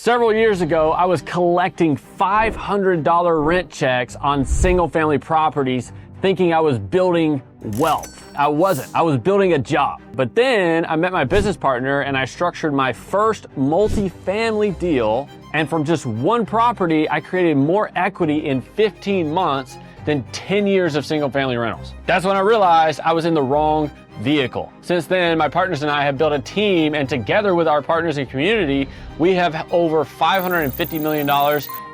Several years ago, I was collecting $500 rent checks on single family properties thinking I was building wealth. I wasn't. I was building a job. But then I met my business partner and I structured my first multifamily deal. And from just one property, I created more equity in 15 months than 10 years of single family rentals. That's when I realized I was in the wrong vehicle. Since then, my partners and I have built a team, and together with our partners and community, we have over $550 million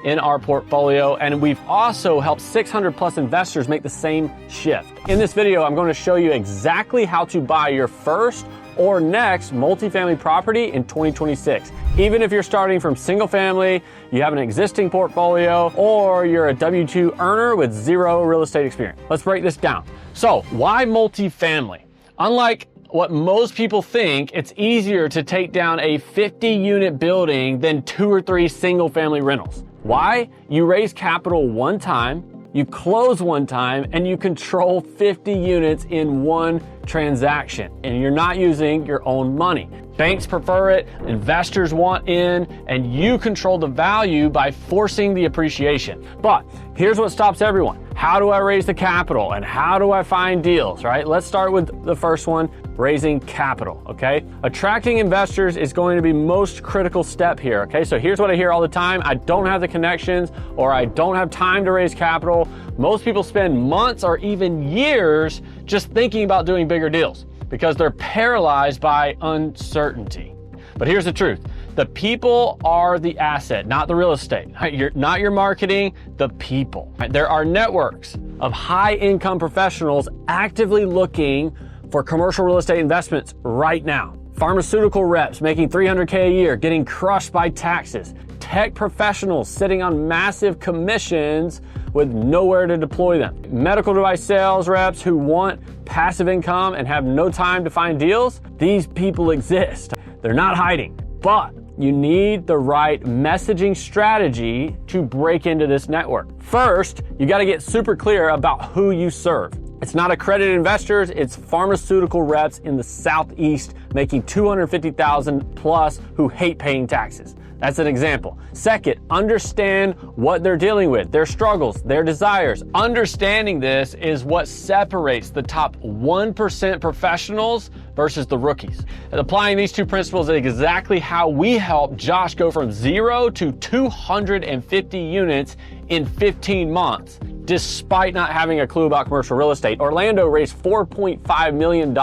in our portfolio, and we've also helped 600 plus investors make the same shift. In this video, I'm going to show you exactly how to buy your first or next multifamily property in 2026. Even if you're starting from single family, you have an existing portfolio, or you're a W-2 earner with zero real estate experience. Let's break this down. So, why multifamily? Unlike what most people think, it's easier to take down a 50-unit building than 2 or 3 single-family rentals. Why? You raise capital one time, you close one time, and you control 50 units in one transaction, and you're not using your own money. Banks prefer it, investors want in, and you control the value by forcing the appreciation. But here's what stops everyone. How do I raise the capital and how do I find deals, right? Let's start with the first one, raising capital, okay? Attracting investors is going to be most critical step here, okay? So here's what I hear all the time. I don't have the connections, or I don't have time to raise capital. Most people spend months or even years just thinking about doing bigger deals because they're paralyzed by uncertainty. But here's the truth. The people are the asset, not the real estate. Not your marketing, the people. There are networks of high income professionals actively looking for commercial real estate investments right now. Pharmaceutical reps making $300K a year, getting crushed by taxes. Tech professionals sitting on massive commissions with nowhere to deploy them. Medical device sales reps who want passive income and have no time to find deals. These people exist. They're not hiding, but you need the right messaging strategy to break into this network. First, you got to get super clear about who you serve. It's not accredited investors, it's pharmaceutical reps in the Southeast making $250,000 plus who hate paying taxes. That's an example. Second, understand what they're dealing with, their struggles, their desires. Understanding this is what separates the top 1% professionals versus the rookies. And applying these two principles is exactly how we helped Josh go from 0 to 250 units in 15 months, despite not having a clue about commercial real estate. Orlando raised $4.5 million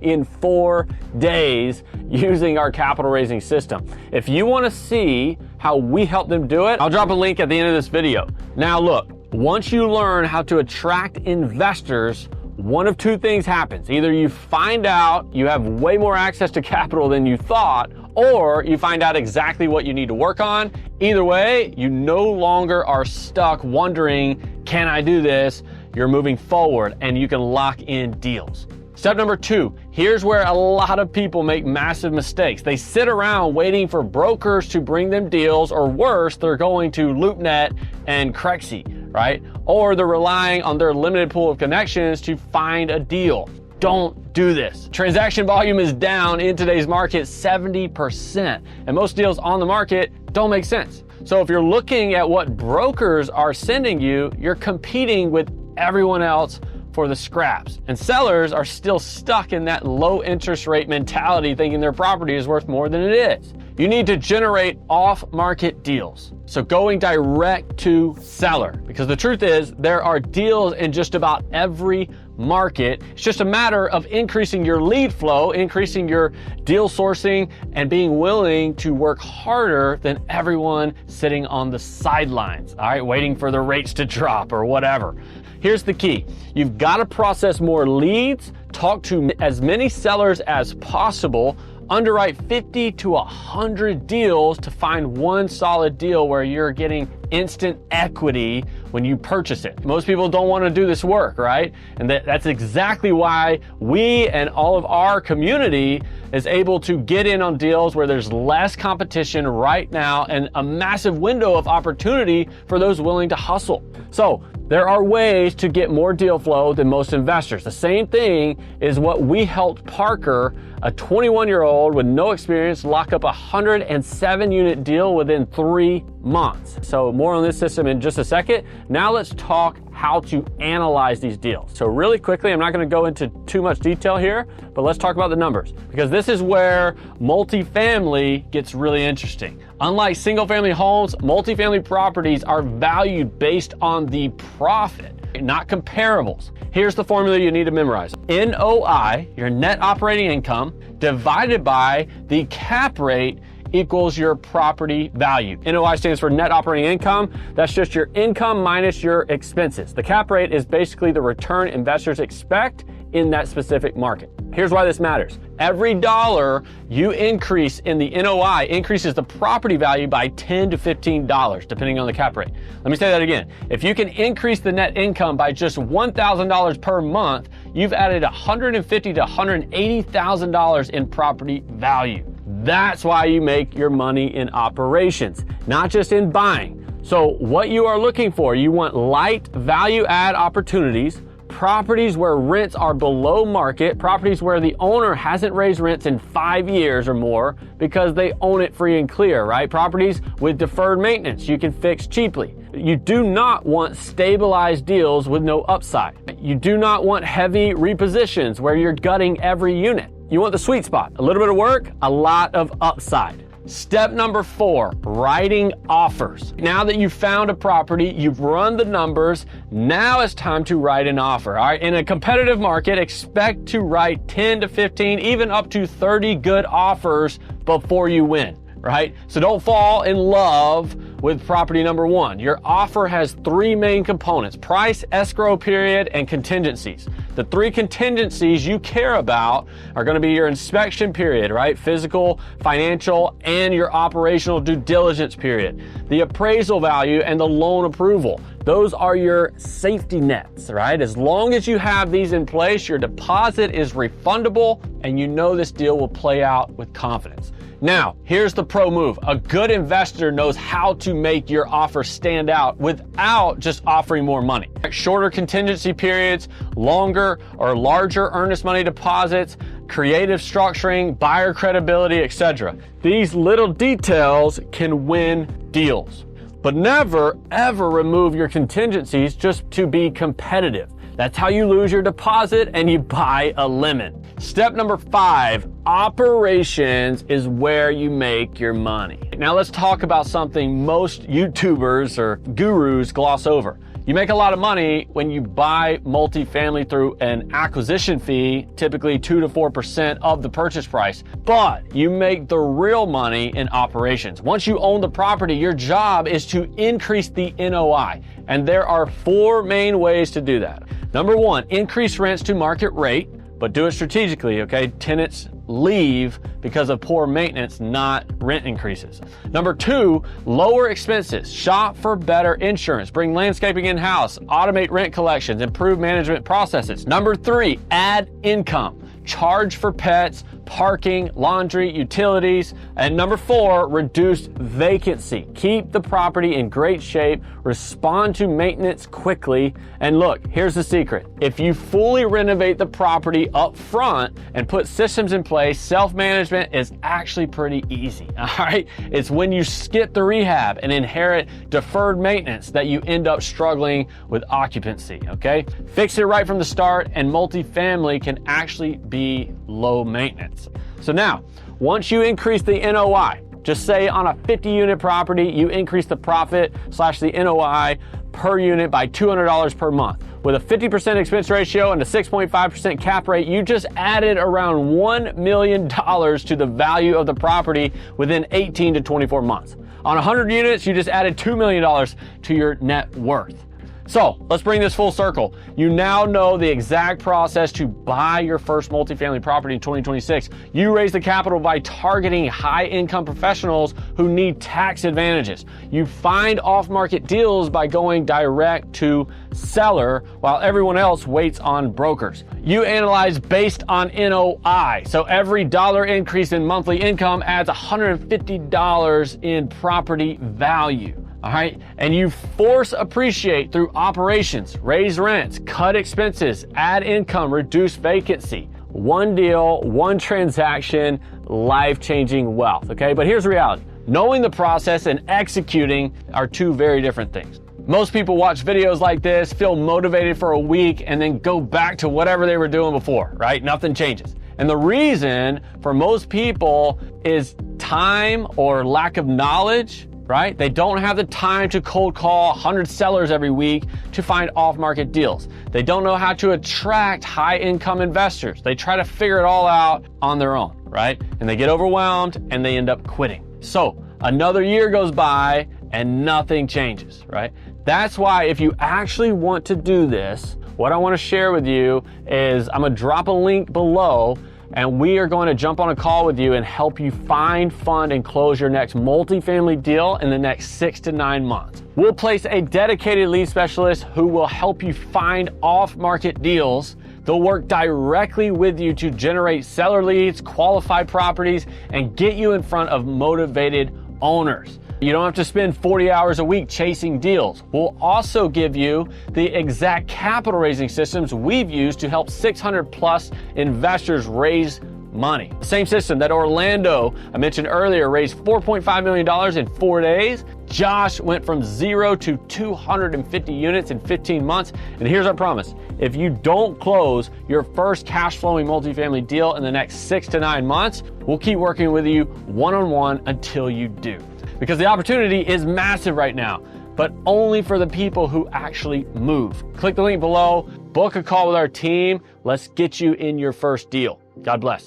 in 4 days using our capital raising system. If you want to see how we help them do it, I'll drop a link at the end of this video. Now look, once you learn how to attract investors, one of two things happens. Either you find out you have way more access to capital than you thought, or you find out exactly what you need to work on. Either way, you no longer are stuck wondering, can I do this? You're moving forward and you can lock in deals. Step number 2, here's where a lot of people make massive mistakes. They sit around waiting for brokers to bring them deals, or worse, they're going to LoopNet and Crexy, right? Or they're relying on their limited pool of connections to find a deal. Don't do this. Transaction volume is down in today's market 70%, and most deals on the market don't make sense. So if you're looking at what brokers are sending you, you're competing with everyone else for the scraps. And sellers are still stuck in that low interest rate mentality, thinking their property is worth more than it is. You need to generate off-market deals. So going direct to seller, because the truth is there are deals in just about every market. It's just a matter of increasing your lead flow, increasing your deal sourcing, and being willing to work harder than everyone sitting on the sidelines, all right, waiting for the rates to drop or whatever. Here's the key. You've got to process more leads, talk to as many sellers as possible, underwrite 50 to 100 deals to find one solid deal where you're getting instant equity when you purchase it. Most people don't want to do this work, right? And that's exactly why we and all of our community is able to get in on deals where there's less competition right now and a massive window of opportunity for those willing to hustle. So There are ways to get more deal flow than most investors. The same thing is what we helped Parker, a 21-year-old with no experience, lock up a 107-unit deal within 3 months. So more on this system in just a second. Now let's talk how to analyze these deals. So really quickly, I'm not going to go into too much detail here, but let's talk about the numbers, because this is where multifamily gets really interesting. Unlike single-family homes, multifamily properties are valued based on the profit, not comparables. Here's the formula you need to memorize. NOI, your net operating income, divided by the cap rate equals your property value. NOI stands for net operating income. That's just your income minus your expenses. The cap rate is basically the return investors expect in that specific market. Here's why this matters. Every dollar you increase in the NOI increases the property value by $10 to $15, depending on the cap rate. Let me say that again. If you can increase the net income by just $1,000 per month, you've added $150,000 to $180,000 in property value. That's why you make your money in operations, not just in buying. So what you are looking for, you want light value add opportunities, properties where rents are below market, properties where the owner hasn't raised rents in 5 years or more because they own it free and clear, right? Properties with deferred maintenance you can fix cheaply. You do not want stabilized deals with no upside. You do not want heavy repositions where you're gutting every unit. You want the sweet spot, a little bit of work, a lot of upside. Step number 4, writing offers. Now that you've found a property, you've run the numbers, now it's time to write an offer. All right, in a competitive market, expect to write 10 to 15, even up to 30 good offers before you win, right? So don't fall in love with property number 1. Your offer has 3 main components: price, escrow period, and contingencies. The 3 contingencies you care about are going to be your inspection period, right? Physical, financial, and your operational due diligence period. The appraisal value and the loan approval. Those are your safety nets, right? As long as you have these in place, your deposit is refundable and you know this deal will play out with confidence. Now, here's the pro move. A good investor knows how to make your offer stand out without just offering more money. Shorter contingency periods, longer or larger earnest money deposits, creative structuring, buyer credibility, etc. These little details can win deals. But never, ever remove your contingencies just to be competitive. That's how you lose your deposit and you buy a lemon. Step number 5, operations is where you make your money. Now let's talk about something most YouTubers or gurus gloss over. You make a lot of money when you buy multifamily through an acquisition fee, typically 2 to 4% of the purchase price, but you make the real money in operations. Once you own the property, your job is to increase the NOI, and there are 4 main ways to do that. Number 1, increase rents to market rate, but do it strategically, okay? Tenants leave because of poor maintenance, not rent increases. Number 2, lower expenses. Shop for better insurance. Bring landscaping in-house. Automate rent collections. Improve management processes. Number 3, add income. Charge for pets, parking, laundry, utilities. And number 4, reduce vacancy. Keep the property in great shape. Respond to maintenance quickly. And look, here's the secret. If you fully renovate the property up front and put systems in place, self-management is actually pretty easy, all right? It's when you skip the rehab and inherit deferred maintenance that you end up struggling with occupancy, okay? Fix it right from the start and multifamily can actually be low maintenance. So now, once you increase the NOI, just say on a 50-unit property, you increase the profit / the NOI per unit by $200 per month. With a 50% expense ratio and a 6.5% cap rate, you just added around $1 million to the value of the property within 18 to 24 months. On 100 units, you just added $2 million to your net worth. So let's bring this full circle. You now know the exact process to buy your first multifamily property in 2026. You raise the capital by targeting high-income professionals who need tax advantages. You find off-market deals by going direct to seller while everyone else waits on brokers. You analyze based on NOI. So every dollar increase in monthly income adds $150 in property value. All right. And you force appreciate through operations, raise rents, cut expenses, add income, reduce vacancy. One deal, one transaction, life-changing wealth. Okay. But here's the reality. Knowing the process and executing are two very different things. Most people watch videos like this, feel motivated for a week, and then go back to whatever they were doing before, right? Nothing changes. And the reason for most people is time or lack of knowledge, right? They don't have the time to cold call 100 sellers every week to find off-market deals. They don't know how to attract high-income investors. They try to figure it all out on their own, right? And they get overwhelmed and they end up quitting. So another year goes by and nothing changes, right? That's why if you actually want to do this, what I want to share with you is I'm going to drop a link below and we are going to jump on a call with you and help you find, fund, and close your next multifamily deal in the next 6 to 9 months. We'll place a dedicated lead specialist who will help you find off-market deals. They'll work directly with you to generate seller leads, qualify properties, and get you in front of motivated owners. You don't have to spend 40 hours a week chasing deals. We'll also give you the exact capital raising systems we've used to help 600 plus investors raise money. The same system that Orlando, I mentioned earlier, raised $4.5 million in 4 days. Josh went from 0 to 250 units in 15 months. And here's our promise. If you don't close your first cash flowing multifamily deal in the next 6 to 9 months, we'll keep working with you one-on-one until you do. Because the opportunity is massive right now, but only for the people who actually move. Click the link below, book a call with our team. Let's get you in your first deal. God bless.